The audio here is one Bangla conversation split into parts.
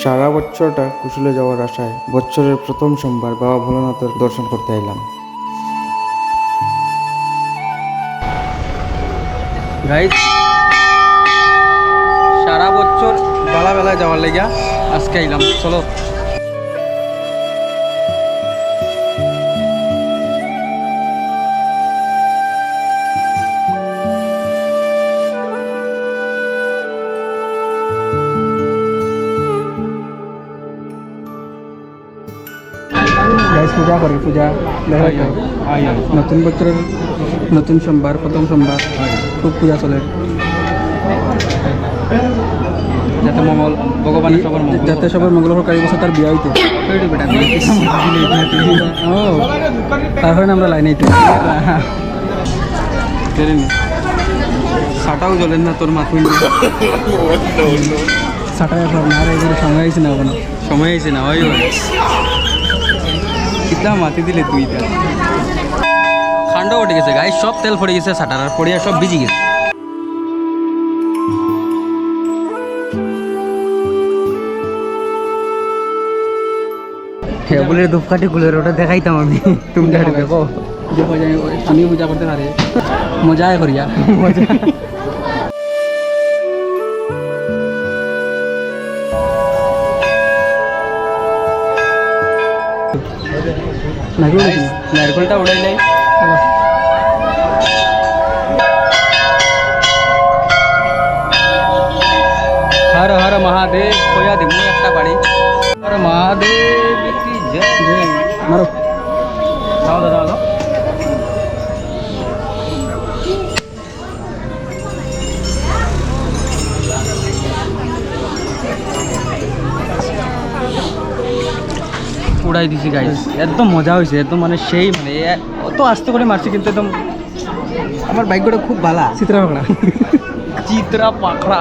সারা বছরটা কুশলে যাওয়ার আশায় বছরের প্রথম সোমবার বাবা ভোলানাথের দর্শন করতে এলাম। গাইজ সারা বছর বেলায় যাওয়ার লেগা আজকে আইলাম। চলো পূজা করি, পূজা দেখা যায় নতুন বছরের নতুন সোমবার, প্রথম সোমবার খুব পূজা চলে, যাতে মঙ্গল ভগবানের সবার মঙ্গল, যাতে সবার মঙ্গল হোক। এই বছর তার বিয়ে হইতে ও তারপরে আমরা লাইনে সাটাও জ্বলেন না তোর মাথুই সাটা না, আর এই সময় আইছে না, ওখানে সময় আইছে না, ওই কিতা মাতি দিলে তুই ঠান্ডা উঠে গেছে, গায়ে সব তেল পড়ে গেছে, সাটার পড়িয়া সব ভিজি গেছে। বলে ধূপকাঠি গুলের ওটা দেখাইতাম আমি, তুমি দেখো আমি পূজা করতে পারি, মজাই করিয়া মজা। নারকেলটা উড়াই নাই, হর হর মহাদেব কইয়া দে মুই একটা বাড়ি, হর মহাদেব কি জয়। মারো দাও দাও দাও। উড়াই দিছি গাইস, একদম মজা হয়েছে, একদম মানে সেই মানে অত আস্তে করে মারছি, কিন্তু একদম আমার বাইকটা খুব ভালো। চিত্রা পাখড়া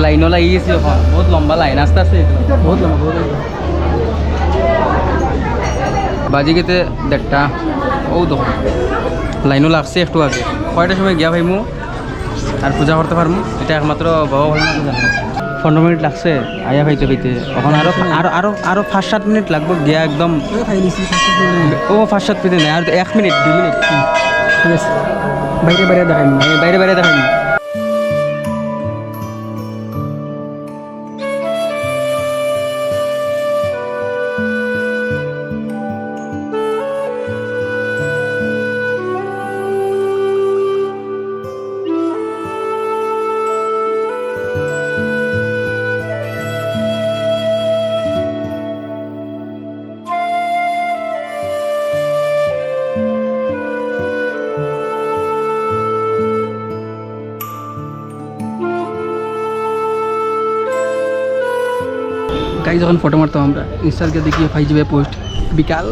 লাইনও লাগিয়ে গেছি, এখন বহুত লম্বা লাইন, আস্তে আস্তে বহুত লম্বা বাজি গেতে 1:30 ও দেখো লাইনও লাগছে একটু আগে। কয়টার সময় গিয়া ভাইমু আর পূজা করতে পারমু, এটা একমাত্র বাবা ভোলানাথ জানে। 15 মিনিট লাগছে আয়া খাইতে খাইতে, এখন আরো 5-7 মিনিট লাগবে গিয়া একদম। ও 5-7 মিনিট নেই, আর 1 মিনিট 2 মিনিট। ঠিক আছে, বাইরে দেখাইনি। গাইজ যখন ফটো মারতাম আমরা ইনস্টাকে দেখিয়ে পাই যাবে পোস্ট বিকাল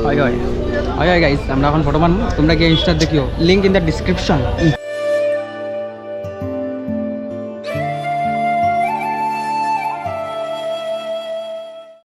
হয় গাইজ, আমরা এখন ফটো মারবো, তোমরা গিয়ে ইনস্টা দেখিও, লিঙ্ক ইন দ্য ডিসক্রিপশন।